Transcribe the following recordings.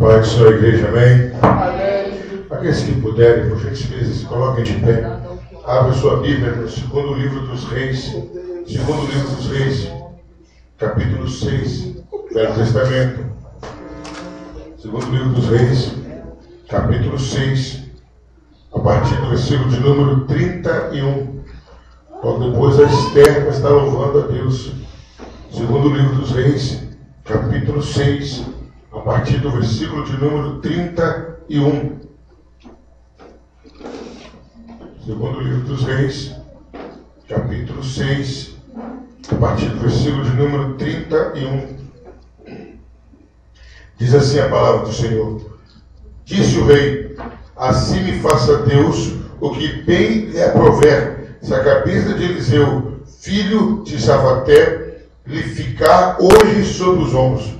paz do Senhor, igreja, amém? Aqueles que puderem, por gentileza, se coloquem de pé. Abra sua Bíblia no segundo livro dos Reis. Segundo livro dos Reis, capítulo 6, Velho Testamento. Segundo livro dos Reis, capítulo 6, a partir do versículo de número 31. Logo depois a Esther vai estar louvando a Deus. Segundo livro dos Reis, capítulo 6, a partir do versículo de número 31. Segundo livro dos Reis, capítulo 6, a partir do versículo de número 31. Diz assim a palavra do Senhor: Disse o rei: assim me faça Deus o que bem lhe aprover, se a cabeça de Eliseu, filho de Safaté, lhe ficar hoje sobre os ombros.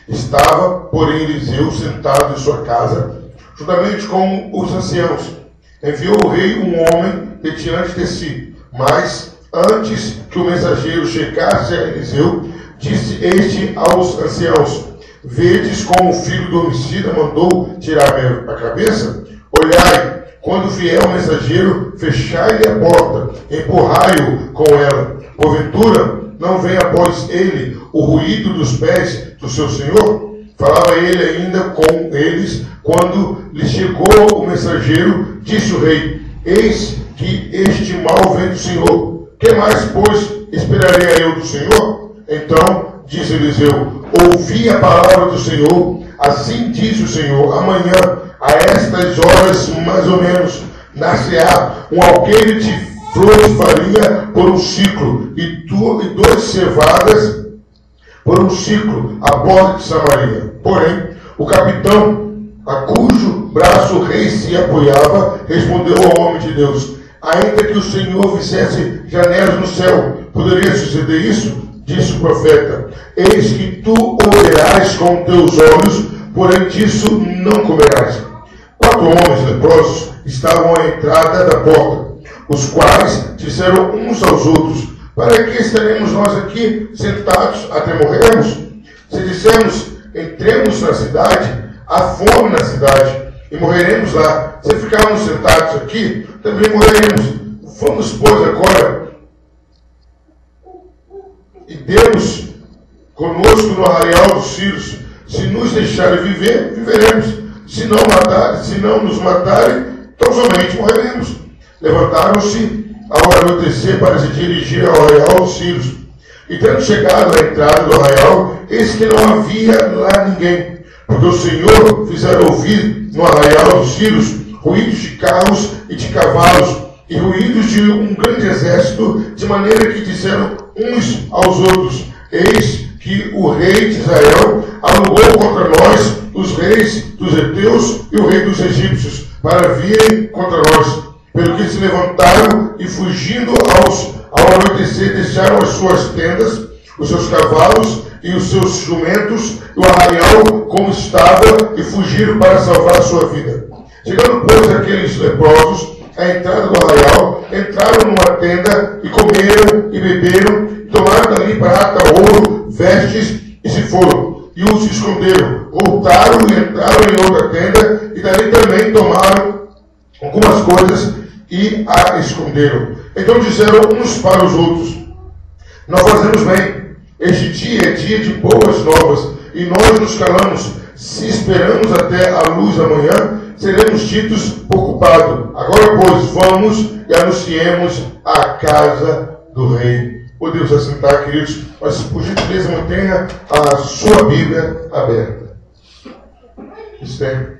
Estava, porém, Eliseu sentado em sua casa, juntamente com os anciãos. Enviou o rei um homem de diante de si, mas antes que o mensageiro chegasse a Eliseu, disse este aos anciãos: Vedes como o filho do homicida mandou tirar a cabeça? Olhai, quando vier o mensageiro, fechai-lhe a porta, empurrai-o com ela. Porventura, não vem após ele o ruído dos pés do seu senhor? Falava ele ainda com eles, quando lhe chegou o mensageiro, disse o rei: Eis que este mal vem do Senhor. Que mais, pois, esperaria eu do Senhor? Então disse Eliseu: ouvi a palavra do Senhor. Assim diz o Senhor: amanhã, a estas horas mais ou menos, nascerá um alqueire de flor de farinha por um ciclo, e 2 cevadas por um ciclo, à porta de Samaria. Porém, o capitão, a cujo braço o rei se apoiava, respondeu ao homem de Deus: ainda que o Senhor fizesse janelas no céu, poderia suceder isso? Disse o profeta: eis que tu ouvirás com teus olhos, porém disso não comerás. 4 homens leprosos estavam à entrada da porta, os quais disseram uns aos outros: para que estaremos nós aqui sentados até morrermos? Se dissermos: entremos na cidade, há fome na cidade, e morreremos lá. Se ficarmos sentados aqui, também morreremos. Vamos, pois, agora, e demos conosco no arraial dos Sírios. Se nos deixarem viver, viveremos. Se não nos matarem, tão somente morreremos. Levantaram-se ao anoitecer para se dirigir ao arraial dos Sírios. E tendo chegado à entrada do arraial, eis que não havia lá ninguém, porque o Senhor fizera ouvir no arraial dos Sírios ruídos de carros e de cavalos, e ruídos de um grande exército, de maneira que disseram uns aos outros: eis que o rei de Israel alugou contra nós os reis dos heteus e o rei dos egípcios, para virem contra nós. Pelo que se levantaram e, fugindo ao anoitecer, deixaram as suas tendas, os seus cavalos e os seus jumentos, e o arraial como estava, e fugiram para salvar a sua vida. Chegando, pois, aqueles leprosos à entrada do arraial, entraram numa tenda, e comeram e beberam, e tomaram dali prata, ouro, vestes, e se foram, e os esconderam. Voltaram e entraram em outra tenda, e dali também tomaram algumas coisas e a esconderam. Então disseram uns para os outros: nós fazemos bem. Este dia é dia de boas novas, e nós nos calamos. Se esperamos até a luz da manhã, seremos tidos por culpado. Agora, pois, vamos e anunciemos a casa do rei. Podemos assentar, queridos, mas por gentileza mantenha a sua Bíblia aberta. Esther.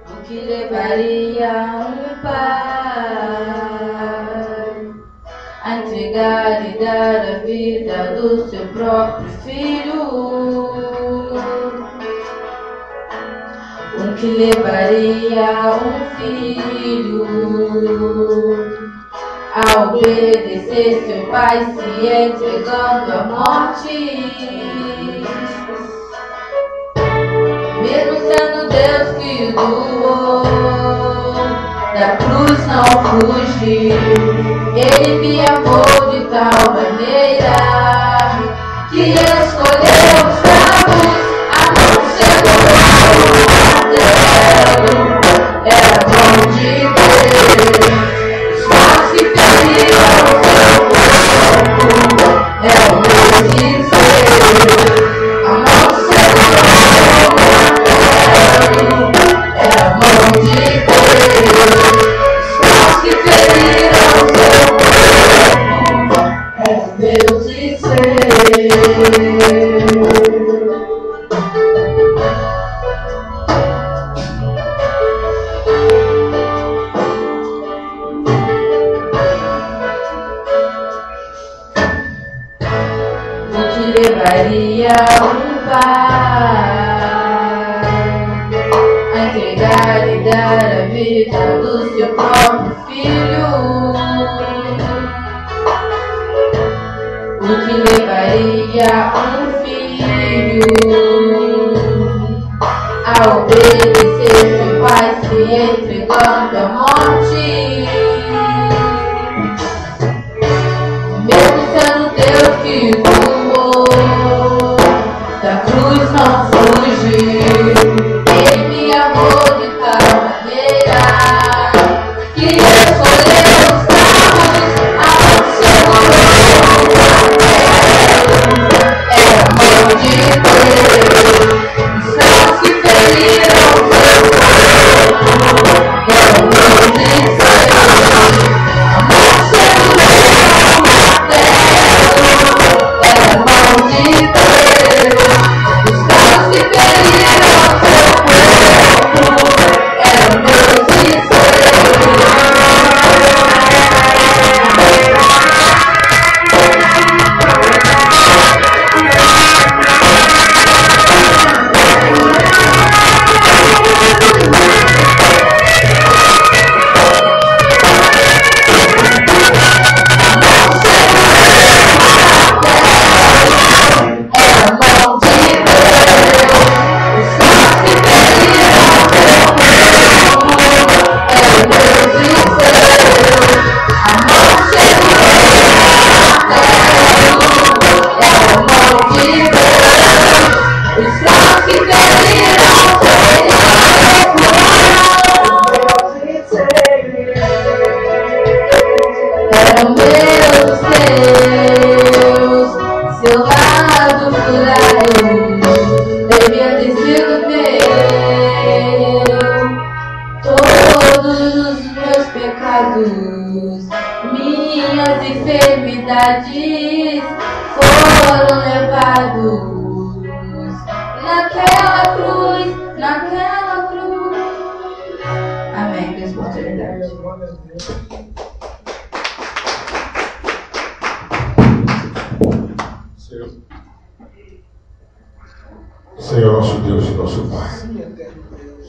O que levaria um pai a entregar e dar a vida do seu próprio filho? um que levaria um filho a obedecer seu pai, se entregando à morte. Mesmo sendo Deus que o doou, da cruz não fugiu. Ele me amou de tal maneira que escolheu os cravos, a mão segurou o martelo. Era bom de Deus, os maus que feriram seu corpo, é o meu dizer. A mão segurou o martelo, é a mão de Deus, os maus que feriram seu corpo, é o meu dizer. Levaria um pai a entregar e dar a vida do seu próprio filho, o que levaria um filho a obedecer seu pai, se entregando à morte. Mesmo sendo Deus que doou, da cruz não fugiu. Ele me amou de tal maneira que escolheu os cravos, a mão segurou o martelo. É a mão de Deus, os cravos que feriram seu corpo, é o meu dizer. A mão segurou o martelo, é a mão de Deus, os cravos que feriram seu corpo, é o meu dizer. Seu lado furado devia ter sido meu. Todos os meus pecados, minhas enfermidades foram levados naquela cruz, naquela cruz. Amém. Deus por eternidade. Senhor nosso Deus e nosso Pai,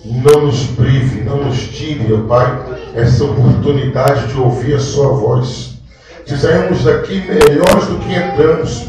não nos prive, não nos tire, ó Pai, essa oportunidade de ouvir a sua voz, de sairmos daqui melhores do que entramos.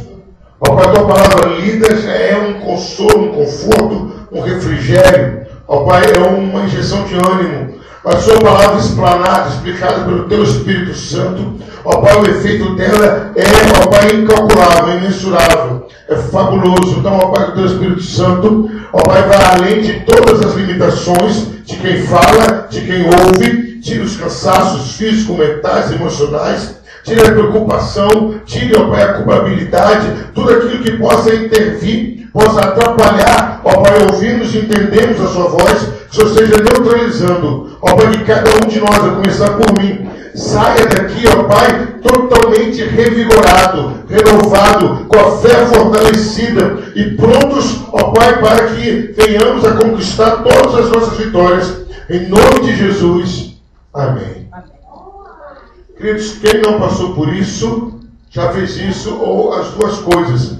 Ó Pai, a tua palavra lida já é um consolo, um conforto, um refrigério. Ó Pai, é uma injeção de ânimo. A sua palavra explanada, explicada pelo teu Espírito Santo, ó Pai, o efeito dela é, ó Pai, incalculável, imensurável, é fabuloso. Então, ó Pai, o teu Espírito Santo, ó Pai, vai além de todas as limitações de quem fala, de quem ouve, tira os cansaços físicos, mentais, emocionais, tira a preocupação, tira, ó Pai, a culpabilidade, tudo aquilo que possa intervir, possa atrapalhar, ó Pai, ouvirmos e entendermos a sua voz, que o Senhor esteja neutralizando, ó Pai, que cada um de nós, a começar por mim, saia daqui, ó Pai, totalmente revigorado, renovado, com a fé fortalecida e prontos, ó Pai, para que venhamos a conquistar todas as nossas vitórias, em nome de Jesus. Amém. Queridos, quem não passou por isso, já fez isso, ou as duas coisas.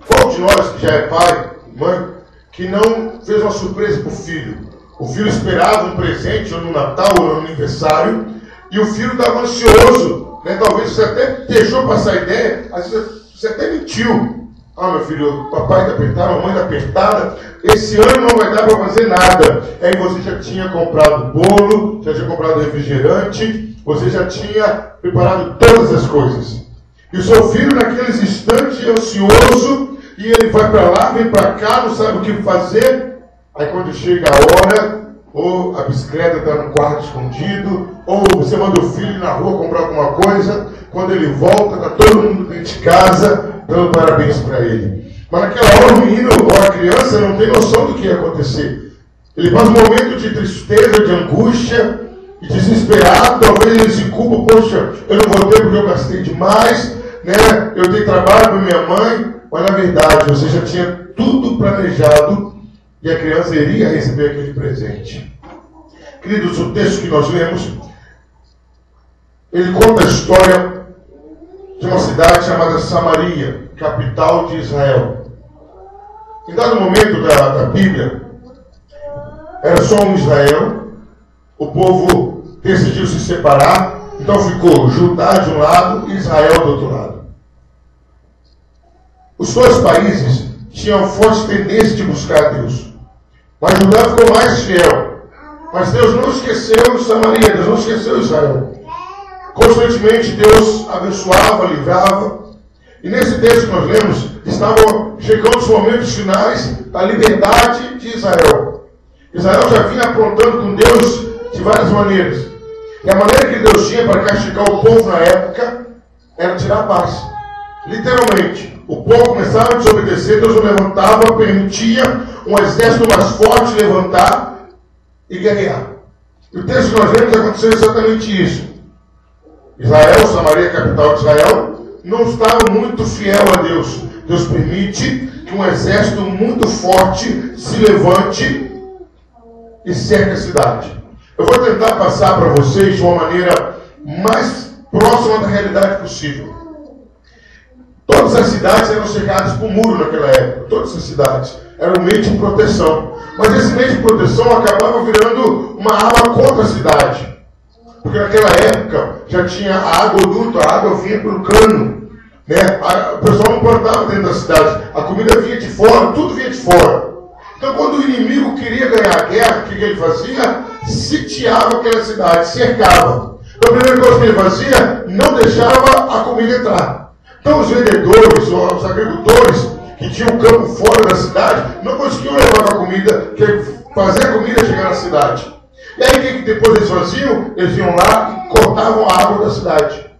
Qual de nós que já é pai, mãe, que não fez uma surpresa para o filho? O filho esperava um presente, ou no Natal, ou no aniversário, e o filho estava ansioso, né? Talvez você até deixou passar a ideia, às vezes você até mentiu. Ah, meu filho, o papai está apertado, a mamãe está apertada, esse ano não vai dar para fazer nada. Aí você já tinha comprado bolo, já tinha comprado refrigerante, você já tinha preparado todas as coisas. E o seu filho, naqueles instantes, ansioso, e ele vai para lá, vem para cá, não sabe o que fazer. Aí quando chega a hora, ou a bicicleta está no quarto escondido, ou você manda o filho ir na rua comprar alguma coisa, quando ele volta, está todo mundo dentro de casa, dando parabéns para ele. Mas naquela hora o menino ou a criança não tem noção do que ia acontecer. Ele passa um momento de tristeza, de angústia, e desesperado, talvez ele se culpa, poxa, eu não vou ter porque eu gastei demais, né? Eu dei trabalho para minha mãe, mas na verdade você já tinha tudo planejado e a criança iria receber aquele presente. Queridos, o texto que nós lemos, ele conta a história de uma cidade chamada Samaria, capital de Israel. Em dado momento da Bíblia, era só um Israel, o povo decidiu se separar, então ficou Judá de um lado e Israel do outro lado. Os dois países tinham forte tendência de buscar a Deus, mas Judá ficou mais fiel. Mas Deus não esqueceu Samaria, Deus não esqueceu Israel. Constantemente Deus abençoava, livrava. E nesse texto que nós lemos, estavam chegando os momentos finais da liberdade de Israel. Israel já vinha aprontando com Deus de várias maneiras. E a maneira que Deus tinha para castigar o povo na época era tirar a paz. Literalmente, o povo começava a desobedecer, Deus o levantava, permitia um exército mais forte levantar e guerrear. E o texto que nós lemos aconteceu exatamente isso. Israel, Samaria, capital de Israel, não estava muito fiel a Deus. Deus permite que um exército muito forte se levante e cerque a cidade. Eu vou tentar passar para vocês de uma maneira mais próxima da realidade possível. Todas as cidades eram cercadas por muro naquela época. Todas as cidades eram um meio de proteção. Mas esse meio de proteção acabava virando uma arma contra a cidade. Porque naquela época já tinha a água duto, a água vinha pelo cano. Né? O pessoal não plantava dentro da cidade. A comida vinha de fora, tudo vinha de fora. Então quando o inimigo queria ganhar a guerra, o que ele fazia? Sitiava aquela cidade, cercava. Então a primeira coisa que ele fazia, não deixava a comida entrar. Então os vendedores, os agricultores, que tinham campo fora da cidade, não conseguiam levar a comida, fazer a comida chegar na cidade. E aí o que depois eles faziam? Eles iam lá e cortavam a água da cidade.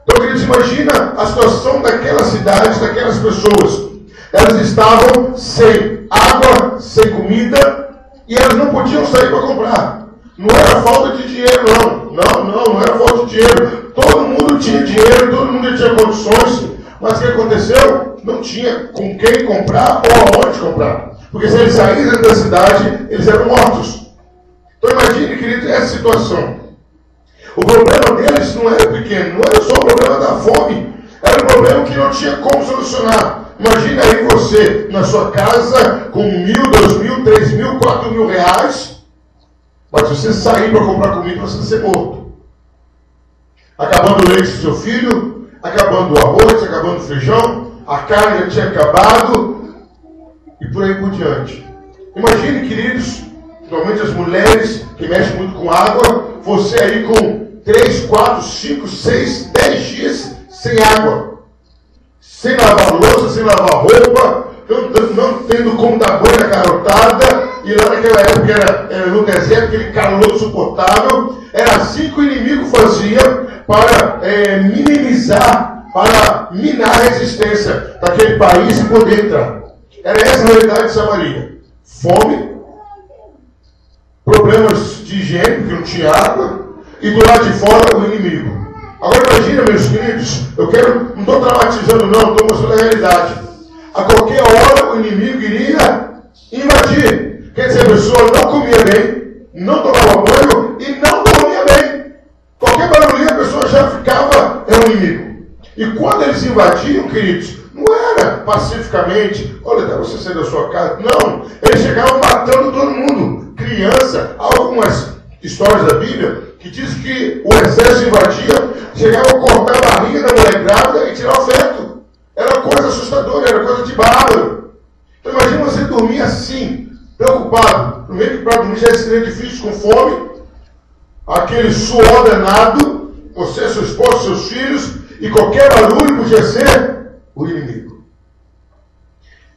Então, queridos, imagina a situação daquelas cidades, daquelas pessoas. Elas estavam sem água, sem comida, e elas não podiam sair para comprar. Não era falta de dinheiro, não era falta de dinheiro. Todo mundo tinha dinheiro, todo mundo tinha condições, mas o que aconteceu? Não tinha com quem comprar ou aonde comprar. Porque se eles saíssem da cidade, eles eram mortos. Então imagine, querido, essa situação. O problema deles não era pequeno, não era só o problema da fome, era um problema que não tinha como solucionar. Imagine aí você, na sua casa, com 1.000, 2.000, 3.000, 4.000 reais, mas se você sair para comprar comida, você vai ser morto. Acabando o leite do seu filho, acabando o arroz, acabando o feijão, a carne já tinha acabado, e por aí por diante. Imagine, queridos, principalmente as mulheres que mexem muito com água, você aí com 3, 4, 5, 6, 10 dias sem água. Sem lavar louça, sem lavar roupa, não tendo como dar banho na garotada, e lá naquela época era no deserto, aquele calor insuportável. Era assim que o inimigo fazia para minimizar, para minar a resistência daquele país e poder entrar. Era essa a realidade de Samaria. Fome, problemas de higiene, porque não tinha água, e do lado de fora o inimigo. Agora imagina, meus queridos, não estou dramatizando não, estou mostrando a realidade. A qualquer hora o inimigo iria invadir. Quer dizer, a pessoa não comia bem, não tomava banho e não dormia bem. Qualquer barulhinho a pessoa já ficava, é um inimigo. E quando eles invadiam, queridos, não era pacificamente, olha, dá você sair da sua casa. Não, eles chegavam matando todo mundo. criança, há algumas histórias da Bíblia que diz que o exército invadia, chegava a cortar a barriga da mulher grávida e tirar o feto. Era coisa assustadora, era coisa de bárbaro. Então imagina você dormir assim, preocupado. Primeiro que para dormir já seria difícil, com fome, aquele suor danado, você, seu esposo, seus filhos, e qualquer barulho podia ser o inimigo.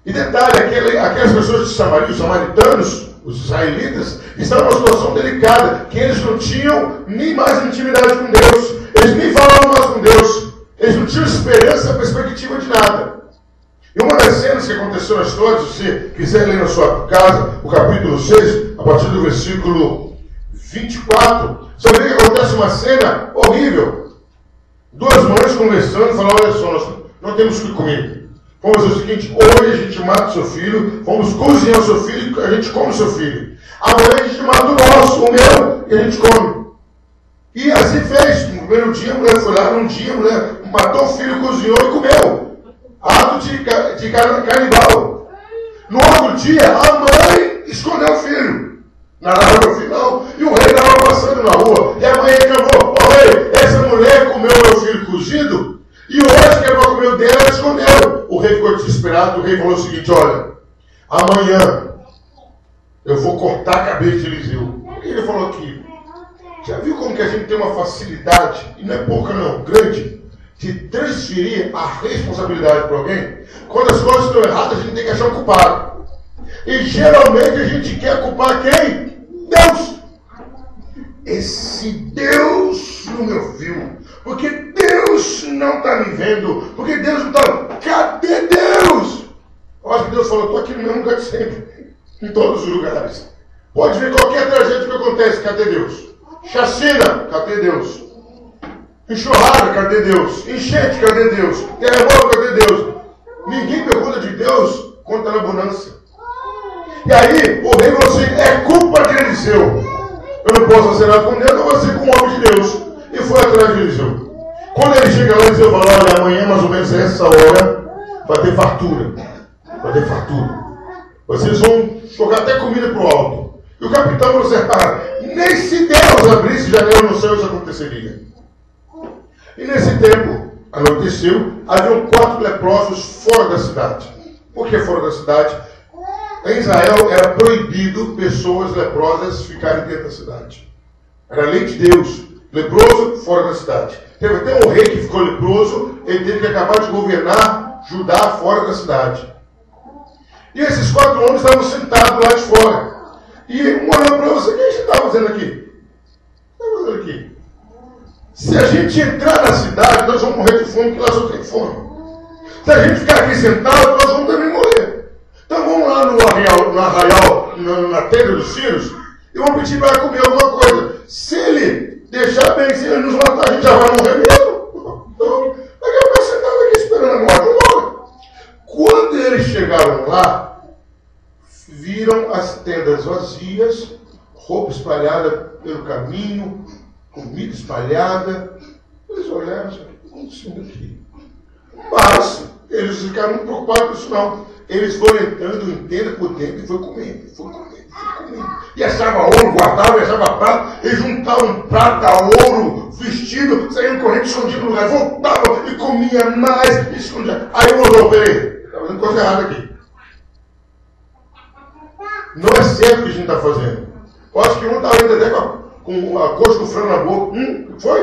E detalhe, aquelas pessoas de Samaria, os samaritanos, os israelitas, estavam numa situação delicada, que eles não tinham nem mais intimidade com Deus, eles nem falavam mais com Deus, eles não tinham esperança, perspectiva de nada. E uma das cenas que aconteceu na história, se você quiser ler na sua casa, o capítulo 6, a partir do versículo 24, você vai ver que acontece uma cena horrível. Duas mães conversando, falando, olha só, nós não temos o que comer. Vamos fazer o seguinte, hoje a gente mata o seu filho, vamos cozinhar o seu filho e a gente come o seu filho. Amanhã a gente mata o nosso, o meu, e a gente come. E assim fez. No primeiro dia a mulher foi lá, num dia a mulher matou o filho, cozinhou e comeu. Ato de canibal. No outro dia, a mãe escondeu o filho na árvore final e o rei estava passando na rua. E a mãe reclamou, ó rei, essa mulher comeu meu filho cozido e hoje que é para comer o dele, ela escondeu. O rei ficou desesperado, o rei falou o seguinte, olha, amanhã eu vou cortar a cabeça de Eliseu. O que ele falou aqui? Já viu como que a gente tem uma facilidade, e não é pouca não, grande, de transferir a responsabilidade para alguém? Quando as coisas estão erradas, a gente tem que achar um culpado. E geralmente a gente quer culpar quem? Deus. Esse Deus não me ouviu. Porque Deus não está me vendo. Porque Deus não está... Cadê Deus? Eu acho que Deus falou, estou aqui no mesmo lugar de sempre. Em todos os lugares. Pode ver qualquer tragédia que acontece, cadê Deus? Chacina, cadê Deus? Enxurrada, cadê Deus? Enchente, cadê Deus? Terremoto, cadê Deus? Ninguém pergunta de Deus quando está na bonança. E aí, o rei falou assim, é culpa de Eliseu. Eu não posso fazer nada com Deus, eu vou ser com o homem de Deus. E foi atrás de Eliseu. Quando ele chega lá, Eliseu fala, olha, amanhã mais ou menos a essa hora vai ter fartura. Vai ter fartura. Vocês vão jogar até comida para o alto. E o capitão falou assim, nem se Deus abrisse janela no céu isso aconteceria. E nesse tempo, anoiteceu, haviam 4 leprosos fora da cidade. Por que fora da cidade? Em Israel era proibido pessoas leprosas ficarem dentro da cidade. Era a lei de Deus. Leproso fora da cidade. Teve até um rei que ficou leproso, ele teve que acabar de governar Judá fora da cidade. E esses 4 homens estavam sentados lá de fora. E um olhou para você, o que a gente está fazendo aqui? O que está fazendo aqui? Se a gente entrar na cidade, nós vamos morrer de fome, porque lá só tem fome. Se a gente ficar aqui sentado, nós vamos também morrer. Então vamos lá no arraial, na tenda dos Círios, e vamos pedir para comer alguma coisa. Se ele deixar bem, se ele nos matar, a gente já vai morrer mesmo. Então, daqui a pouco sentado aqui esperando a morte, não morre. Quando eles chegaram lá, viram as tendas vazias, roupa espalhada pelo caminho, comida espalhada. Eles olharam, o que está acontecendo aqui? Mas eles ficaram muito preocupados com isso não. Eles foram entrando em tenda por dentro e foi comendo. E achava ouro, guardava, e achava prata, e juntavam prata, ouro, vestido, saíam correndo, escondiam no lugar, voltavam e comia mais, e escondia. Aí um olhou, peraí, está fazendo coisa errada aqui. Não é certo o que a gente está fazendo. Eu acho que um estava ainda até com a coxa do frango na boca. Foi?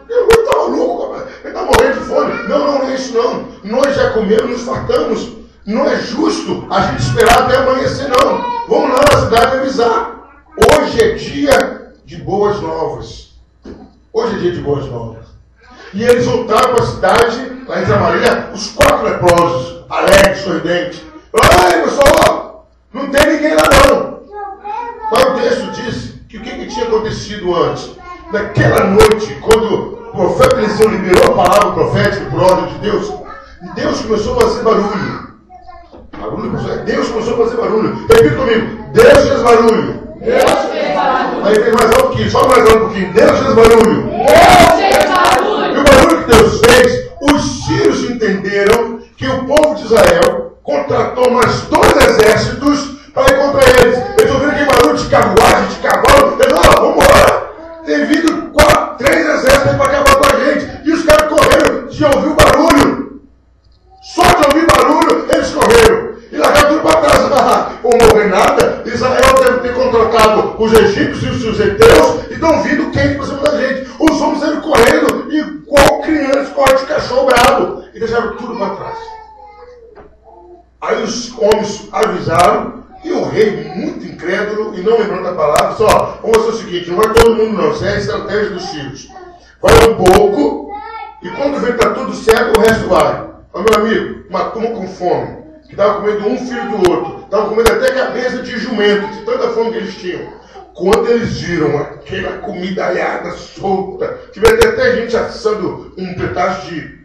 Ele estava louco, rapaz. Ele está morrendo de fome. Não é isso não. Nós já comemos, nos fartamos. Não é justo a gente esperar até amanhecer, não. Vamos lá na cidade avisar. Hoje é dia de boas novas. Hoje é dia de boas novas. E eles voltaram para a cidade, lá em Samaria, os 4 leprosos, alegres, sorridentes. Ai, pessoal, não tem ninguém lá não. Mas o texto diz que o que tinha acontecido antes? Naquela noite, quando o profeta Eliseu liberou a palavra profética por ordem de Deus, Deus começou a fazer barulho. Deus começou a fazer barulho. Repita comigo. Deus fez barulho. Deus fez barulho. Aí tem mais alto que isso. Só mais alto um pouquinho. Deus fez barulho. Deus fez barulho. E o barulho que Deus fez, os sírios entenderam que o povo de Israel contratou mais 2 exércitos para ir contra eles. Eles ouviram aquele barulho de carruagem, de os egípcios e os heteus e estão vindo quente para cima da gente. Os homens saíram correndo igual crianças, correm de cachorro bravo e deixaram tudo para trás. Aí os homens avisaram e o rei, muito incrédulo e não lembrando da palavra, disse: ó, vamos fazer o seguinte, não vai todo mundo não, isso é a estratégia dos filhos. Vai um pouco e quando vê que está tudo certo, o resto vai. Ó, meu amigo, uma turma com fome, que estava comendo um filho do outro, estava comendo até cabeça de jumento, de tanta fome que eles tinham. Quando eles viram aquela comidalhada solta, tiveram até gente assando um pedaço de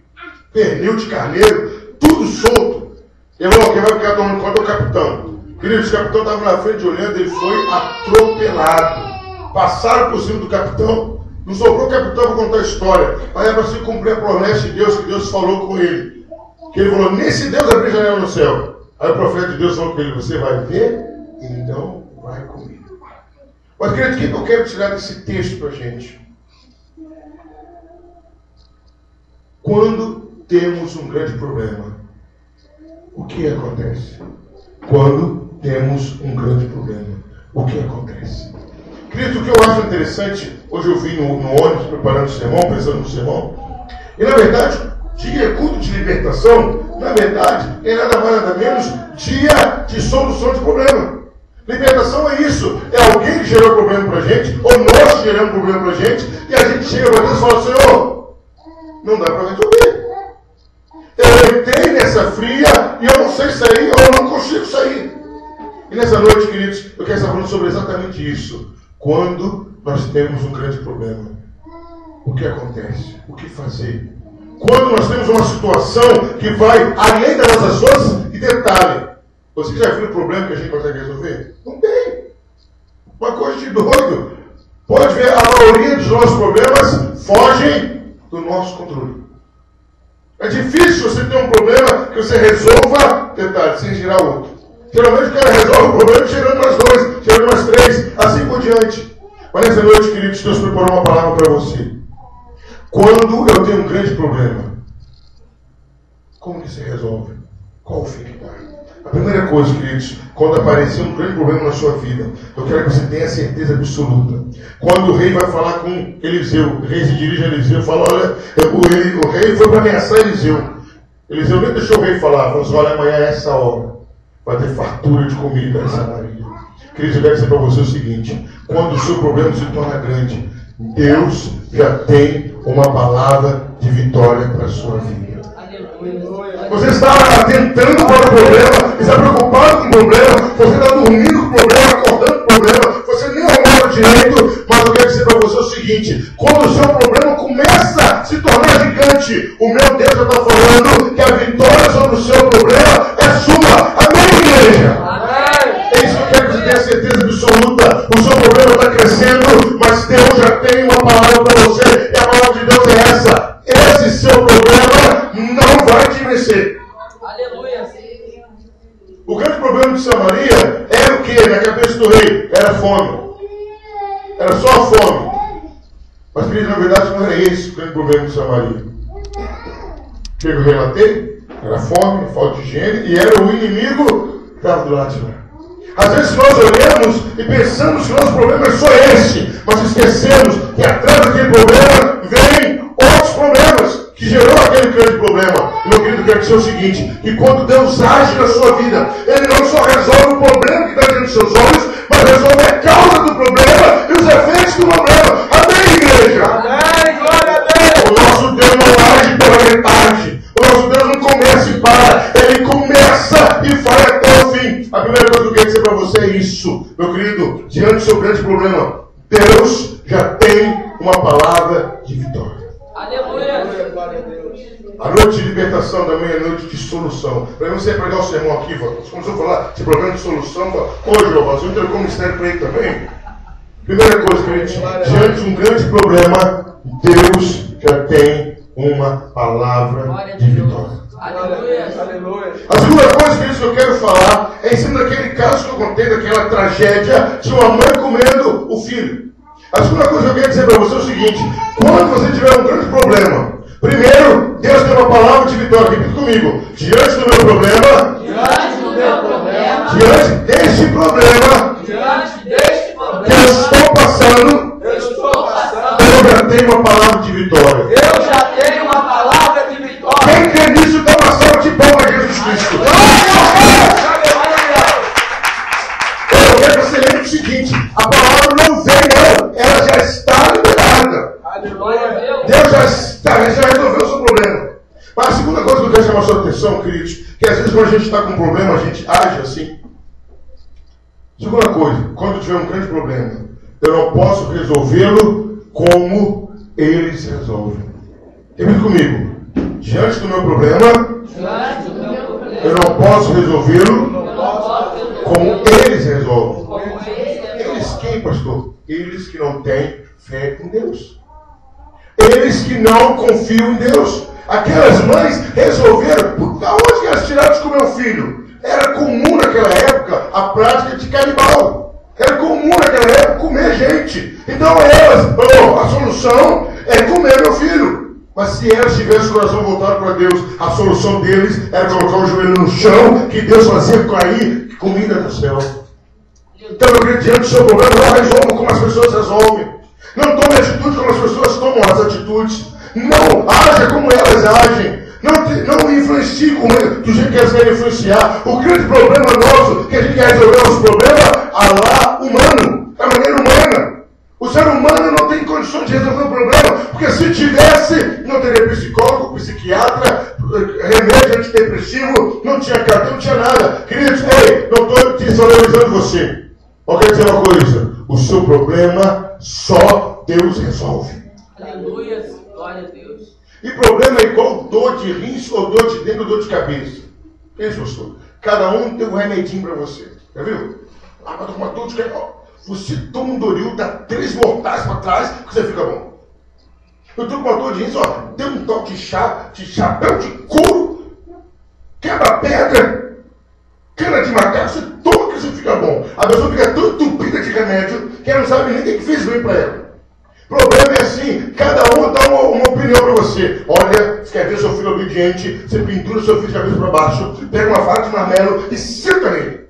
pernil de carneiro, tudo solto. Ele falou: quem vai ficar tomando conta é o capitão. Queridos, o capitão estava na frente olhando, ele foi atropelado. Passaram por cima do capitão, não sobrou o capitão para contar a história. Aí é para se cumprir a promessa de Deus, que Deus falou com ele. Que ele falou: nesse Deus abrir janela no céu. Aí o profeta de Deus falou com ele: você vai ver e não vai comer. Mas, querido, o que eu quero tirar desse texto para a gente? Quando temos um grande problema, o que acontece? Quando temos um grande problema, o que acontece? Querido, o que eu acho interessante, hoje eu vim no ônibus preparando o sermão, pensando no sermão, e na verdade, dia culto de libertação, na verdade, é nada mais nada menos dia de solução de problema. Libertação é isso, é alguém que gerou problema para a gente, ou nós geramos problema para a gente, e a gente chega para Deus e fala: Senhor, não dá para resolver. Eu entrei nessa fria e eu não sei sair, ou eu não consigo sair. E nessa noite, queridos, eu quero estar falando sobre exatamente isso. Quando nós temos um grande problema, o que acontece? O que fazer? Quando nós temos uma situação que vai além das nossas forças, e detalhe, você já viu o problema que a gente consegue resolver? Não tem. Uma coisa de doido. Pode ver, a maioria dos nossos problemas fogem do nosso controle. É difícil você ter um problema que você resolva, detalhe, sem girar outro. Geralmente o cara resolve o problema gerando mais dois, gerando mais três, assim por diante. Mas nessa noite, queridos, Deus preparou uma palavra para você. Quando eu tenho um grande problema, como que se resolve? Qual o fim que dá? A primeira coisa, queridos, quando aparecer um grande problema na sua vida, eu quero que você tenha certeza absoluta. Quando o rei vai falar com Eliseu, o rei se dirige a Eliseu e fala: olha, o rei foi para ameaçar Eliseu. Eliseu nem deixou o rei falar, falou assim: olha, amanhã é essa hora, vai ter fartura de comida em Samaria. Queridos, eu quero dizer para você o seguinte: quando o seu problema se torna grande, Deus já tem uma palavra de vitória para a sua vida. Você está atentando para o problema, está preocupado com o problema, você está dormindo com o problema, acordando com o problema, você nem arrumou direito, mas eu quero dizer para você o seguinte: quando o seu problema começa a se tornar gigante, o meu Deus já está falando que a vitória sobre o seu problema é sua. Amém, igreja? É isso que eu quero que você tenha certeza absoluta. O seu problema está crescendo, mas Deus já tem uma palavra para você, e a palavra de Deus é essa: esse seu problema não vai te vencer. Aleluia. O grande problema de Samaria era o que na cabeça do rei? Era fome. Era só a fome. Mas, querido, na verdade não era esse o grande problema de Samaria. O que eu relatei? Era fome, falta de higiene, e era o inimigo que estava do lado de lá. Às vezes nós olhamos e pensamos que o nosso problema é só esse, mas esquecemos que atrás daquele problema vem outros problemas que gerou aquele grande problema. Meu querido, quero dizer o seguinte: que quando Deus age na sua vida, Ele não só resolve o problema que está diante dos seus olhos, mas resolve a causa do problema e os efeitos do problema. Amém, igreja? Amém, glória a Deus. O nosso Deus não age pela metade. O nosso Deus não começa e para. Ele começa e vai até o fim. A primeira coisa que eu quero dizer para você é isso, meu querido: diante do seu grande problema, Deus já tem uma palavra de vitória. Aleluia. A noite de libertação da manhã é noite de solução. Para você pregar o sermão aqui, você começou a falar de problema de solução. Hoje, você entregou o mistério para ele também. Primeira coisa, queridos, diante de um grande problema, Deus já tem uma palavra de vitória. Aleluia. A segunda coisa, queridos, que eu quero falar é em cima daquele caso que eu contei, daquela tragédia de uma mãe comendo o filho. A segunda coisa que eu quero dizer para você é o seguinte: quando você tiver um grande problema, primeiro, Deus tem uma palavra de vitória. Repita comigo: diante do meu problema, diante deste problema, Diante deste problema que eu estou passando, eu já tenho uma palavra de vitória. Eu já tenho uma palavra de vitória. Quem crê nisso, dá uma salva de palmas a Jesus Cristo. Eu quero que você lembre o seguinte: a palavra não vem, não. Ela já está liberada. Deus já resolveu o seu problema. Mas a segunda coisa que eu quero chamar a sua atenção, queridos, que às vezes quando a gente está com um problema, a gente age assim. Segunda coisa, quando eu tiver um grande problema, eu não posso resolvê-lo como eles resolvem. Repita comigo. Diante do meu problema, eu não posso resolvê-lo como eles resolvem. Eles quem, pastor? Eles que não têm fé em Deus. Eles que não confiam em Deus. Aquelas mães resolveram. Da onde que elas tiraram de comer o filho? Era comum naquela época a prática de canibal. Era comum naquela época comer gente. Então elas, a solução é comer meu filho. Mas se elas tivessem o coração voltado para Deus, a solução deles era colocar o joelho no chão, que Deus fazia cair comida do céu. Então eu acredito, diante do seu problema, não resolva como as pessoas resolvem. Não tome atitude como as pessoas tomam as atitudes. Não haja como elas agem. Não influencie do jeito que elas querem influenciar. O grande problema nosso, que a gente quer resolver nosso problema, lá humano, da maneira humana. O ser humano não tem condições de resolver o problema, porque se tivesse, não teria psicólogo, psiquiatra, remédio antidepressivo, não tinha cartão, não tinha nada. Queridos, ei, não estou desvalorizando você. Eu quero dizer uma coisa: o seu problema só Deus resolve. Aleluia, glória a Deus. E problema é igual dor de rins, ou dor de dentro, ou dor de cabeça. Pensa, pastor. Cada um tem um remedinho para você. Já viu? Mas tô com uma dor de cabeça. Você toma um Doril, dá 3 mortais para trás, que você fica bom. Eu tô com uma dor de rins, tem um toque de chapéu de couro, quebra pedra, cana de macaco, você toma que você fica bom. A pessoa fica tão entupida de remédio que ela não sabe nem o que fez bem para ela. O problema é assim, cada um dá uma opinião para você. Olha, você quer ver seu filho obediente, você pintura seu filho de cabeça para baixo, pega uma faca de marmelo e senta nele.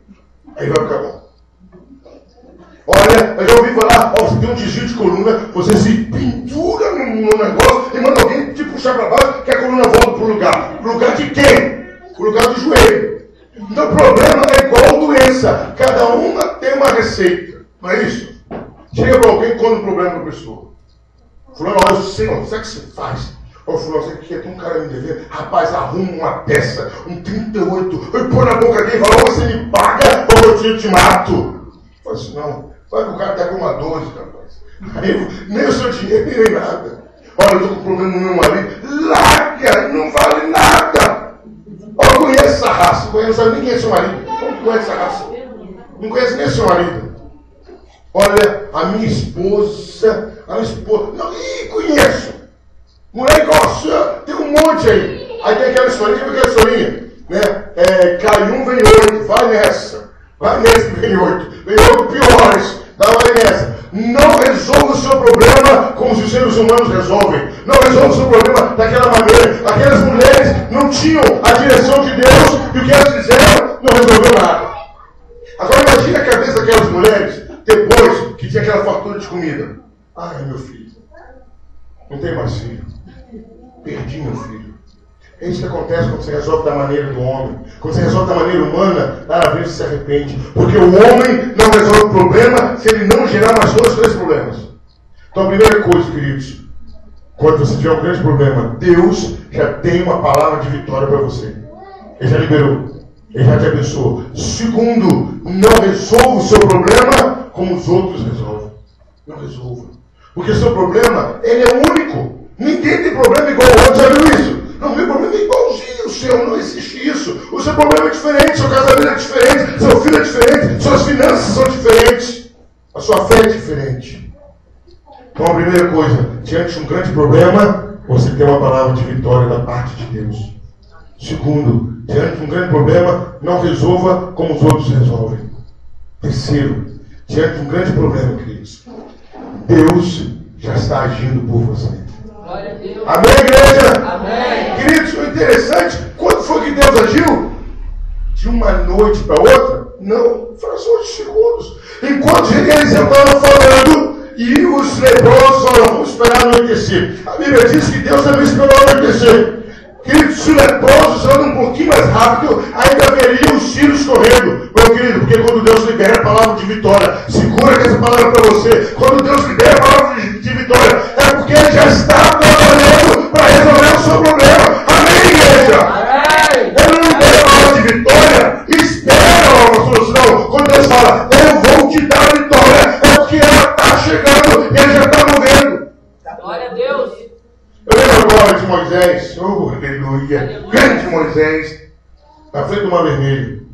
Aí vai ficar bom. Olha, eu já ouvi falar, você tem um desvio de coluna, você se pendura no negócio e manda alguém te puxar para baixo, que a coluna volta para o lugar. Para o lugar de quem? Para o lugar do joelho. Então o problema é igual doença. Cada uma tem uma receita. Não é isso? Chega para alguém e conta um problema para a pessoa. Fulano, olha, sabe o que você faz? Ô fulano, você quer ter um cara me devendo? Rapaz, arruma uma peça, um 38, eu põe na boca dele e fala, ou você me paga ou eu te mato. Eu falo assim, não. Vai que o cara está com uma 12, rapaz. Aí, nem o seu dinheiro, nem nada. Olha, eu estou com um problema no meu marido. Larga, não vale nada. Olha, conhece essa raça. Não sabe nem quem é seu marido. Como conhece essa raça? Não conhece nem seu marido. Olha, a minha esposa. Não, conheço. Mulher igual a sua, tem um monte aí. Aí tem aquela historinha, tem aquela historinha. Né? Cai um, vem 8, vai nessa. Vai nessa que vem 8. Vem 8 piores. Vai nessa. Não resolva o seu problema como os seres humanos resolvem. Não resolva o seu problema daquela maneira. Aquelas mulheres não tinham a direção de Deus e o que elas fizeram não resolveu nada. Agora imagine a cabeça daquelas mulheres depois que tinha aquela fartura de comida. Ai, meu filho. Não tem mais filho. Perdi meu filho. É isso que acontece quando você resolve da maneira do homem. Quando você resolve da maneira humana, às vezes se arrepende. Porque o homem não resolve o problema se ele não gerar mais 2, 3 problemas. Então a primeira coisa, queridos, quando você tiver um grande problema, Deus já tem uma palavra de vitória para você. Ele já liberou. Ele já te abençoou. Segundo, não resolva o seu problema como os outros resolvem. Não resolva. Porque o seu problema, ele é único. Ninguém tem problema igual ao outro. Já viu isso? Não, meu problema é igualzinho o seu, não existe isso. O seu problema é diferente, seu casamento é diferente, seu filho é diferente, suas finanças são diferentes, a sua fé é diferente. Então a primeira coisa, diante de um grande problema, você tem uma palavra de vitória da parte de Deus. Segundo, diante de um grande problema, não resolva como os outros resolvem. Terceiro, diante de um grande problema, queridos, Deus já está agindo por você. Glória a Deus. Amém, igreja? Amém. Queridos, o interessante, quando foi que Deus agiu? De uma noite para outra? Não, frações de segundos. Enquanto eles estavam falando, e os leprosos falaram, vamos esperar anoitecer. A Bíblia diz que Deus também esperou anoitecer. Querido, se o leproso anda um pouquinho mais rápido, ainda haveria os tiros correndo. Meu querido, porque quando Deus libera a palavra de vitória, segura que essa palavra é para você. Quando Deus libera a palavra de vitória, é porque Ele já está trabalhando para resolver o seu problema. Amém, igreja? Amém. Ele não libera a palavra de vitória, espera uma solução. Quando Deus fala, eu vou te dar a vitória, é porque ela está chegando e Ele já está movendo. Glória a Deus. Eu lembro agora de Moisés, oh, aleluia, grande Moisés, na frente do Mar Vermelho.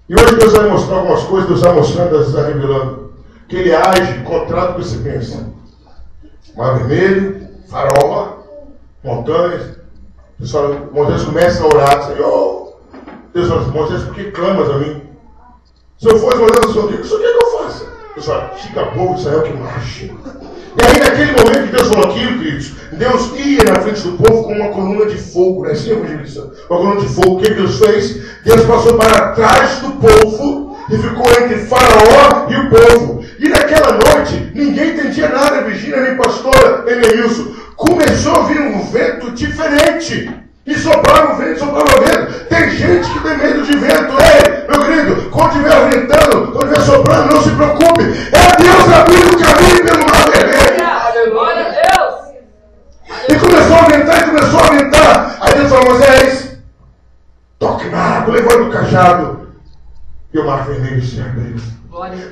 E hoje Deus vai mostrar algumas coisas, Deus vai mostrando, Deus está revelando, que Ele age contrário do que você pensa. Mar Vermelho, Faraó, montanhas. Pessoal, Moisés começa a orar, Senhor, Deus fala, Moisés, por que clamas a mim? Se eu fosse Moisés, o Senhor quer que eu faça? Pessoal, fica povo de Israel que marche. E aí, naquele momento que Deus falou aquilo, queridos, Deus ia na frente do povo com uma coluna de fogo, né? Sim, evangelista? Uma coluna de fogo. O que Deus fez? Deus passou para trás do povo e ficou entre Faraó e o povo. E naquela noite, ninguém entendia nada, Virgínia, nem pastora, nem Neilson. Começou a vir um vento diferente. E soprava o vento. Tem gente que tem medo de vento. Ei, meu querido, quando estiver ventando, quando estiver soprando, não se preocupe. É Deus abrindo o caminho pelo Mar Vermelho. Glória a Deus. E começou a ventar. Aí Deus falou, Moisés, toque na água, levanta o cajado. E o Mar Vermelho se abriu.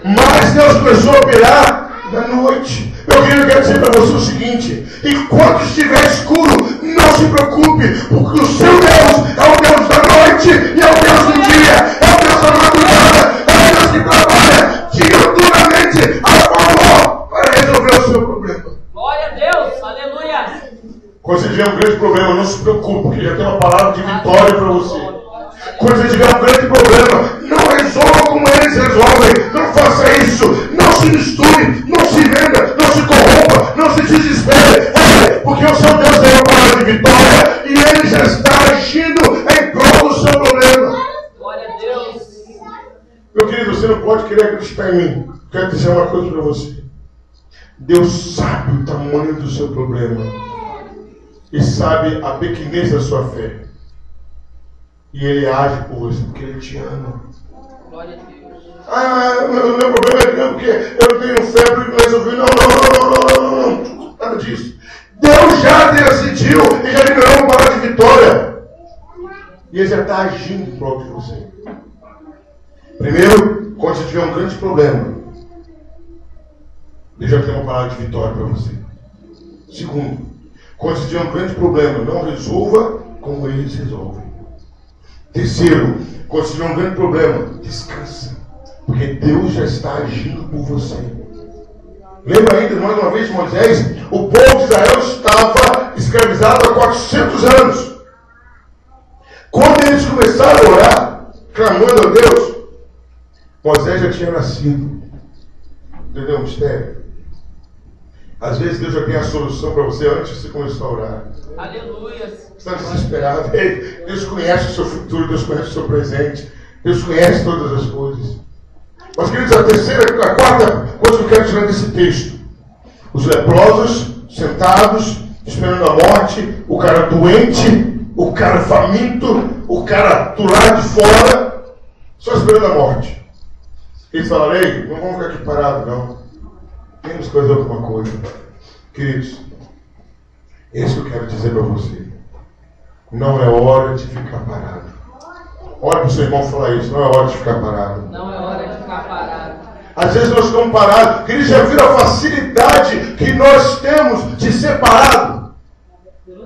Mas Deus começou a operar na noite. Meu querido, eu quero dizer para você o seguinte: enquanto estiver escuro, não se preocupe, porque o seu Deus é o Deus da noite e é o Deus do dia, é o Deus da madrugada, é o Deus que trabalha diuturnamente a favor para resolver o seu problema. Glória a Deus. Aleluia. Quando você tiver um grande problema, não se preocupe, porque já tem uma palavra de vitória para você. Quando você tiver um grande problema, não resolva como eles resolvem. Não faça isso. Não se misture, não se venda, não se corrompa, não se desespere. Porque o seu Deus tem uma palavra de vitória e Ele já está agindo em prol do seu problema. Glória a Deus. Meu querido, você não pode querer acreditar em mim. Quero dizer uma coisa para você. Deus sabe o tamanho do seu problema e sabe a pequenez da sua fé. E Ele age por você porque Ele te ama. Glória a Deus. Meu problema é grande porque eu tenho febre e não resolvi. Não. Nada disso. Deus já decidiu e já liberou uma palavra de vitória. E Ele já está agindo em prol de você. Primeiro, quando você tiver um grande problema, Ele já tem uma palavra de vitória para você. Segundo, quando você tiver um grande problema, não resolva como eles resolvem. Terceiro, quando você tiver um grande problema, descansa. Porque Deus já está agindo por você. Lembra ainda, mais uma vez, Moisés? O povo de Israel estava escravizado há 400 anos. Quando eles começaram a orar, clamando a Deus, Moisés já tinha nascido. Entendeu o mistério? Às vezes Deus já tem a solução para você antes de você começar a orar. Aleluia. Você está desesperado. Deus conhece o seu futuro, Deus conhece o seu presente, Deus conhece todas as coisas. Mas, queridos, a quarta coisa que eu quero tirar desse texto: os leprosos sentados, esperando a morte, o cara doente, o cara faminto, o cara do lado de fora, só esperando a morte. Eles falaram: ei, não vamos ficar aqui parados, não. Temos que fazer alguma coisa. Queridos, é isso que eu quero dizer para você. Não é hora de ficar parado. Olha para o seu irmão falar isso. Não é hora de ficar parado. Não é hora de ficar parado. Às vezes nós estamos parados. Queridos, já viram a facilidade que nós temos de ser parado?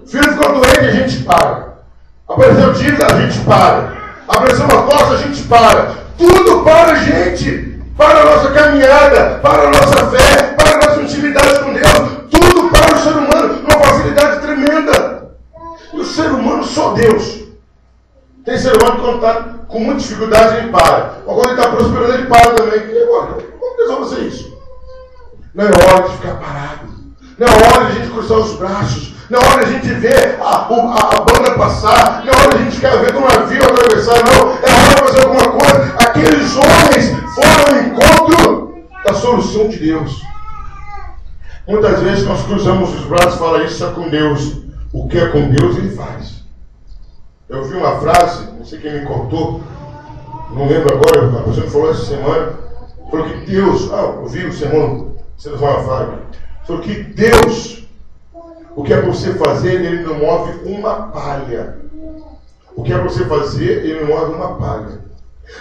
Filho ficou doente, a gente para. Apareceu dívida, a gente para. Apareceu uma costa, a gente para. Tudo para a gente. Para a nossa caminhada, para a nossa fé, para a nossa intimidade com Deus. Tudo para o ser humano. Uma facilidade tremenda. E o ser humano, só Deus. Tem ser humano que quando está com muita dificuldade, ele para. Mas quando ele está prosperando, ele para também. E agora, como Deus vai fazer isso? Não é hora de ficar parado. Não é hora de a gente cruzar os braços. não é hora de a gente ver a banda passar, não é hora de a gente ficar vendo um navio atravessar, não. É hora de fazer alguma coisa. Aqueles homens foram ao encontro da solução de Deus. Muitas vezes nós cruzamos os braços e falamos isso é com Deus. O que é com Deus, Ele faz. Eu vi uma frase, não sei quem me contou, não lembro agora, a pessoa me falou essa semana, falou que Deus, eu vi o sermão, vocês vão falar, falou que Deus, o que é para você fazer, Ele não move uma palha. O que é para você fazer, Ele não move uma palha.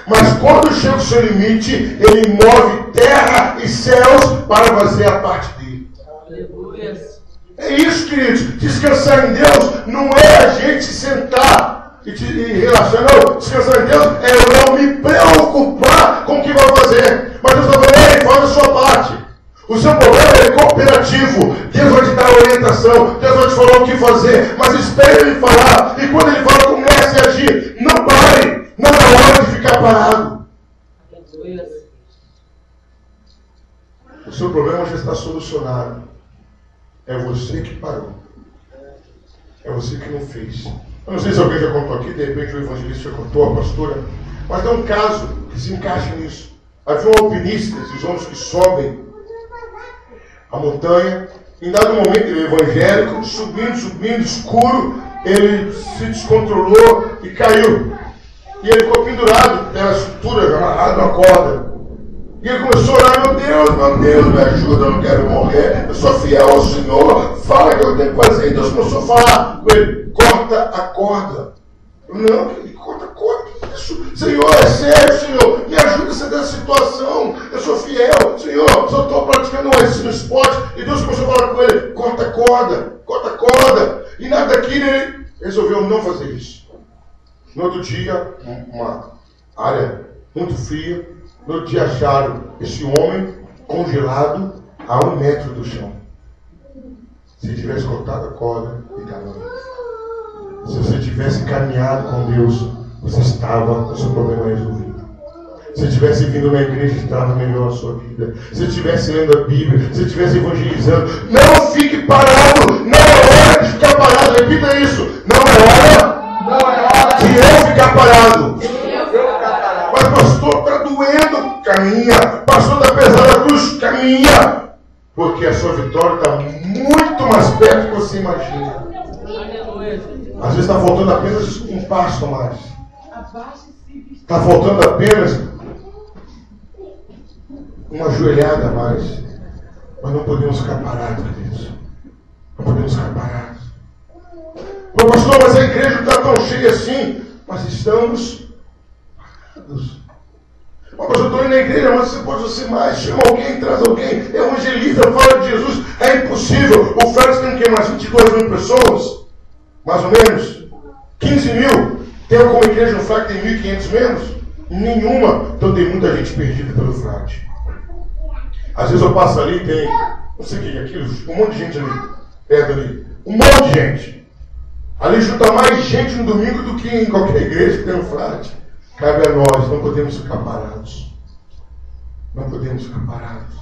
Mas quando chega o seu limite, Ele move terra e céus para fazer a parte dele. Aleluia. É isso, queridos. Descansar em Deus não é a gente sentar e relaxar. Não, descansar em Deus é eu não me preocupar com o que vai fazer. Mas Deus está falando, faz a sua parte. O seu problema é cooperativo. Deus vai te dar orientação. Deus vai te falar o que fazer. Mas espere Ele falar. E quando Ele fala, comece a agir. Não pare. Não é hora de ficar parado. O seu problema já está solucionado. É você que parou. É você que não fez. Eu não sei se alguém já contou aqui, de repente o evangelista já contou, a pastora. Mas tem um caso que se encaixa nisso. Havia um alpinista, esses homens que sobem a montanha. Em dado momento, ele é evangélico, subindo, escuro, ele se descontrolou e caiu. E ele ficou pendurado pela estrutura, amarrado na corda. E ele começou a orar, meu Deus, me ajuda, eu não quero morrer, eu sou fiel ao Senhor, fala o que eu tenho que fazer. E Deus começou a falar com ele, corta a corda. Não, corta a corda, que isso? Senhor, é sério, Senhor, me ajuda a sair dessa situação, eu sou fiel, Senhor, só estou praticando um esporte. E Deus começou a falar com ele, corta a corda. E nada daquilo ele resolveu não fazer isso. No outro dia, uma área muito fria, no outro dia acharam esse homem congelado a 1 metro do chão. Se tivesse cortado a corda, ficava ali. Se você tivesse caminhado com Deus, você estava com o seu problema resolvido. Se tivesse vindo na igreja, estava melhor a sua vida. Se estivesse lendo a Bíblia, se estivesse evangelizando, não fique parado. Não é hora de ficar parado. Repita isso. Não é hora de eu ficar parado. Mas pastor, está doendo, caminha. Pastor, está pesada a cruz, caminha. Porque a sua vitória está muito mais perto do que você imagina. Às vezes está faltando apenas um passo a mais. Está faltando apenas uma joelhada a mais. Mas não podemos ficar parados, queridos. Não podemos ficar parados. Mas pastor, mas a igreja não está tão cheia assim. Mas estamos parados. Mas pastor, eu estou indo na igreja, mas você pode ser mais. Chama alguém, traz alguém, evangeliza, fala de Jesus. É impossível. O Félix tem o quê? Mais 22 mil pessoas? Mais ou menos? 15 mil? Tem alguma igreja no FLAG que tem 1.500 menos? Nenhuma. Então tem muita gente perdida pelo FLAG. Às vezes eu passo ali e tem, não sei o que é aquilo, um monte de gente ali, perto ali. Um monte de gente. Ali junta mais gente no domingo do que em qualquer igreja que tem no FLAG. Cabe a nós, não podemos ficar parados. Não podemos ficar parados.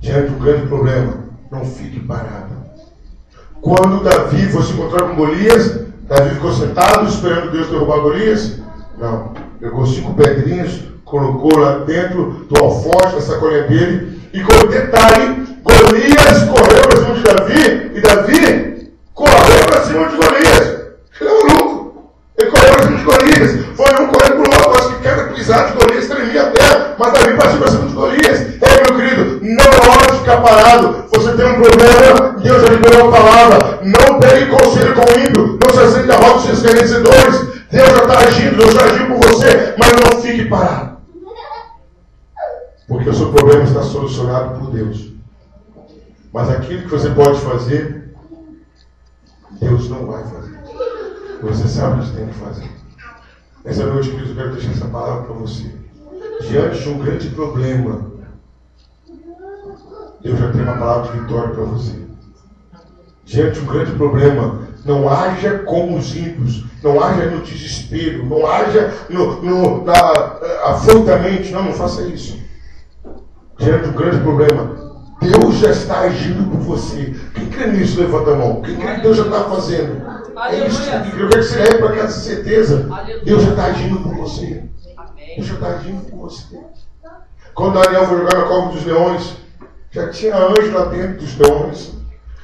Diante de um grande problema, não fique parado. Quando Davi foi se encontrar com Golias, Davi ficou sentado esperando Deus derrubar Golias? Não. Pegou 5 pedrinhas, colocou lá dentro do alforje, na sacolinha dele, e com detalhe, Golias correu para cima de Davi, e Davi correu para cima de Golias. Ele é maluco. Ele correu para cima de Golias. Foi um correndo para o outro. Acho que cada pisada de Golias tremia a terra, mas Davi partiu para cima de Golias. Ei, meu querido, não é hora de ficar parado. Você tem um problema, Deus já liberou a palavra. Não pegue conselho com o ímpio. Não se aceite a roda dos seus vencedores. Deus já está agindo, Deus já agiu por você, mas não fique parado. Porque o seu problema está solucionado por Deus. Mas aquilo que você pode fazer, Deus não vai fazer. Você sabe o que você tem que fazer. Essa noite, queridos, eu quero deixar essa palavra para você. Diante de um grande problema, Deus já tem uma palavra de vitória para você. Diante de um grande problema, não haja como os ímpios, não haja no desespero, não haja afoitamente, não faça isso. Diante de um grande problema, Deus Deus já está agindo por você. Quem crê nisso, levanta a mão. Quem crê que Deus já está fazendo? É isso que eu quero que você leve para cá essa certeza. Deus já está agindo por você. Deus já está agindo por você. Quando Daniel foi jogar na cova dos leões, já tinha anjo lá dentro dos leões.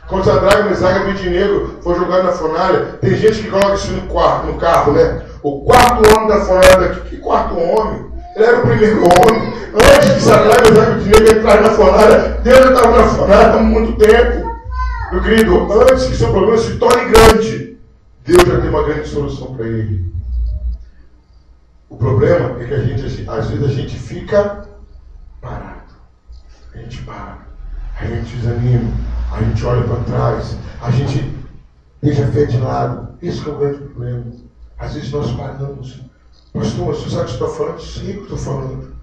Quando Sadraque, Mesaque e Abednego foi jogar na fornalha, tem gente que coloca isso no carro, né? O quarto homem da fornalha daqui. Que quarto homem? Ele era o primeiro homem. Antes de Sadraque, Mesaque e Abednego entrarem na fornalha, Deus já estava na fornalha há muito tempo. Meu querido, antes que seu problema se torne grande, Deus já tem uma grande solução para ele. O problema é que às vezes a gente fica parado. A gente para. A gente desanima. A gente olha para trás. A gente deixa a fé de lado. Esse é o grande problema. Às vezes nós paramos. Pastor, você sabe o que eu estou falando? Sim, que eu estou falando.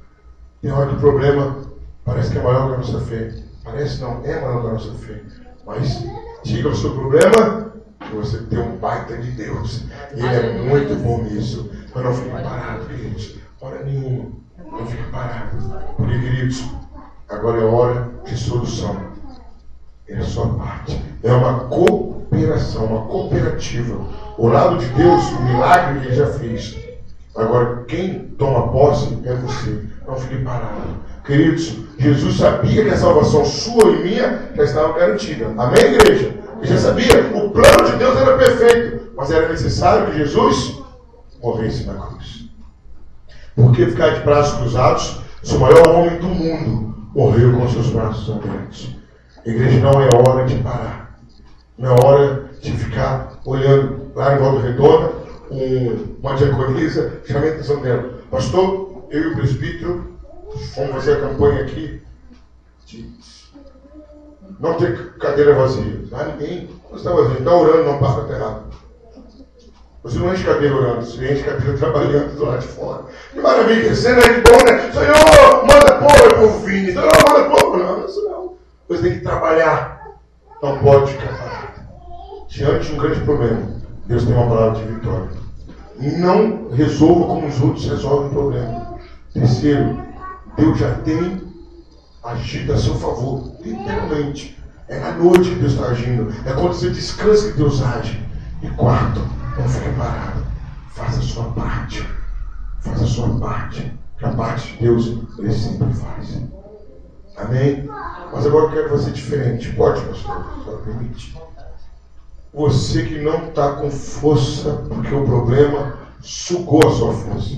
Tem hora que o problema parece que é maior que a nossa fé. Parece não, é maior que a nossa fé. Mas diga o seu problema, que você tem um baita de Deus. E Ele é muito bom nisso. Mas não fique parado, queridos. Hora nenhuma. Não fique parado. Porque, queridos, agora é hora de solução. É a sua parte. É uma cooperação, uma cooperativa. O lado de Deus, o milagre que Ele já fez. Agora, quem toma posse é você. Não fique parado. Queridos, Jesus sabia que a salvação sua e minha já estava garantida. Amém, igreja? Ele já sabia. O plano de Deus era perfeito. Mas era necessário que Jesus morresse na cruz. Por que ficar de braços cruzados se o maior homem do mundo morreu com seus braços abertos? Igreja, não é hora de parar. Não é hora de ficar olhando lá em Volta Redonda, uma diaconisa, chamei a atenção dela. Pastor, eu e o presbítero vamos fazer a campanha aqui de não ter cadeira vazia. Ninguém está vazio, está orando, não passa para errado. Você não enche cadeira orando, você enche cadeira trabalhando do lado de fora. Que maravilha, cena é bom, né? Senhor, manda pôr, povo fino. Senhor, manda pôr. Não, isso não. Você tem que trabalhar. Não pode ficar parado. Diante de um grande problema, Deus tem uma palavra de vitória. Não resolva como os outros resolvem o problema. Terceiro, Deus já tem agido a seu favor, literalmente. É na noite que Deus está agindo. É quando você descansa que Deus age. E quarto, não fique parado. Faça a sua parte. Faça a sua parte. Que a parte de Deus, Ele sempre faz. Amém? Mas agora eu quero fazer diferente. Pode, pastor? Só permite. Você que não está com força, porque o problema sugou a sua força.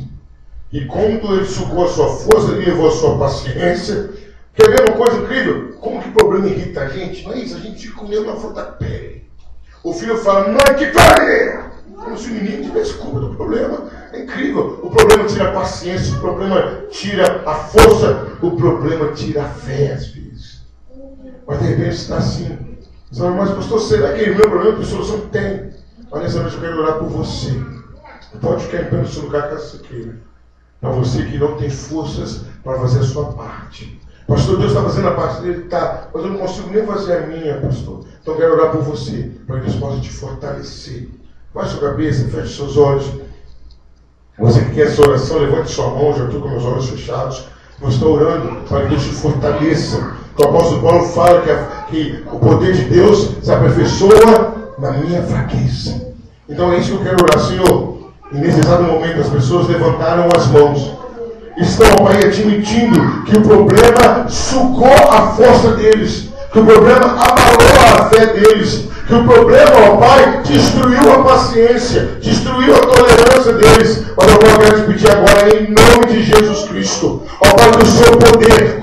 E quando ele sugou a sua força, ele levou a sua paciência. Quer ver uma coisa incrível? Como que o problema irrita a gente? Não é isso, a gente fica comendo na flor da pele. O filho fala, não é que pare! Como se o menino tivesse culpa do problema. É incrível. O problema tira a paciência, o problema tira a força, o problema tira a fé às vezes. Mas de repente está assim. Você fala, mas pastor, será que o meu problema tem solução? Tem. Mas nessa noite eu quero orar por você. Não pode ficar em pé no seu lugar caso você queira. Para você que não tem forças para fazer a sua parte. Pastor, Deus está fazendo a parte dele? Tá. Mas eu não consigo nem fazer a minha, pastor. Então eu quero orar por você, para que Deus possa te fortalecer. Baixe sua cabeça, feche seus olhos. Você que quer essa oração, levante sua mão, já estou com meus olhos fechados. Eu estou orando para que Deus te fortaleça. O apóstolo Paulo fala que o poder de Deus se aperfeiçoa na minha fraqueza. Então é isso que eu quero orar, Senhor. E nesse exato momento as pessoas levantaram as mãos. Estão, Pai, admitindo que o problema sugou a força deles. Que o problema abalou a fé deles. Que o problema, ó Pai, destruiu a paciência, destruiu a tolerância deles. Mas eu quero te pedir agora, em nome de Jesus Cristo, ó Pai, que o seu poder,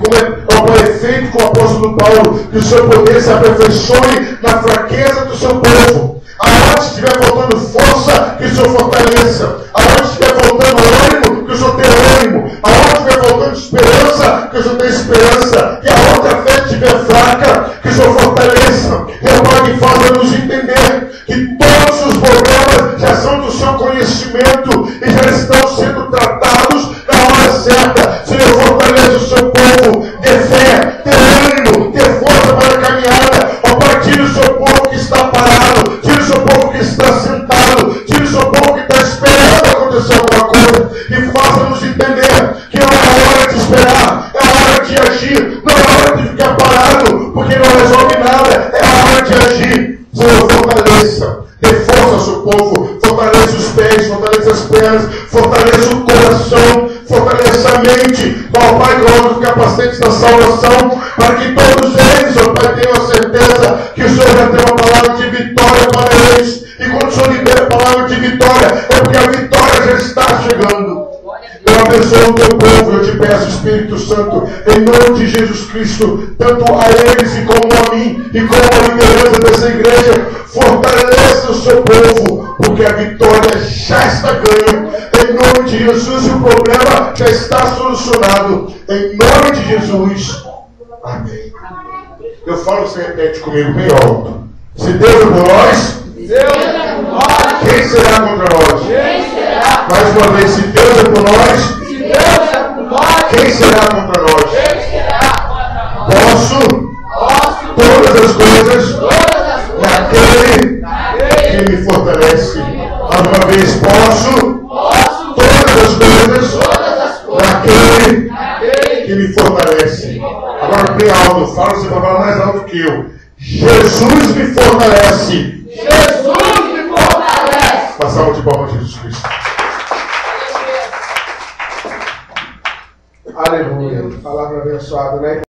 ó Pai, é feito com o apóstolo Paulo, que o seu poder se aperfeiçoe na fraqueza do seu povo. Aonde estiver faltando força, que o Senhor fortaleça. Aonde estiver faltando ânimo, que o Senhor tenha ânimo. Aonde estiver faltando esperança, que o Senhor tenha esperança. E aonde a fé estiver fraca, que o Senhor fortaleça. Meu Pai, que faça-nos entender que todos os problemas já são do seu conhecimento e já estão sendo tratados na hora certa. Senhor, fortaleça o seu povo. Dê fé, dê ânimo, dê força para a caminhada. Ó Pai, tire o seu povo que está parado. Tire o seu povo que está sentado. Tire o seu povo que está esperando acontecer alguma coisa. E faça-nos entender que não é hora de esperar. É hora de agir. Não é hora de ficar parado. Porque coração, para que todos eles, ó Pai, tenham a certeza que o Senhor já tem uma palavra de vitória para eles. E quando o Senhor libera a palavra de vitória, é porque a vitória já está chegando. Eu abençoo o teu povo, eu te peço, Espírito Santo, em nome de Jesus Cristo, tanto a eles e como a mim, e como a liderança dessa igreja, fortaleça o seu povo, porque a vitória já está ganha. Em nome de Jesus, o problema já está solucionado. Em nome de Jesus. Amém. Eu falo, você repete comigo bem alto. Se Deus é por nós, quem será contra nós? Mais uma vez, se Deus é por nós, quem será contra nós? Posso todas as coisas naquele que me fortalece. Mais uma vez, posso todas as coisas naquele que me fortalece. Agora, bem alto, fala, você vai falar mais alto que eu. Jesus me fortalece. Uma salva de palmas a Jesus Cristo. Aleluia. Palavra abençoada, né?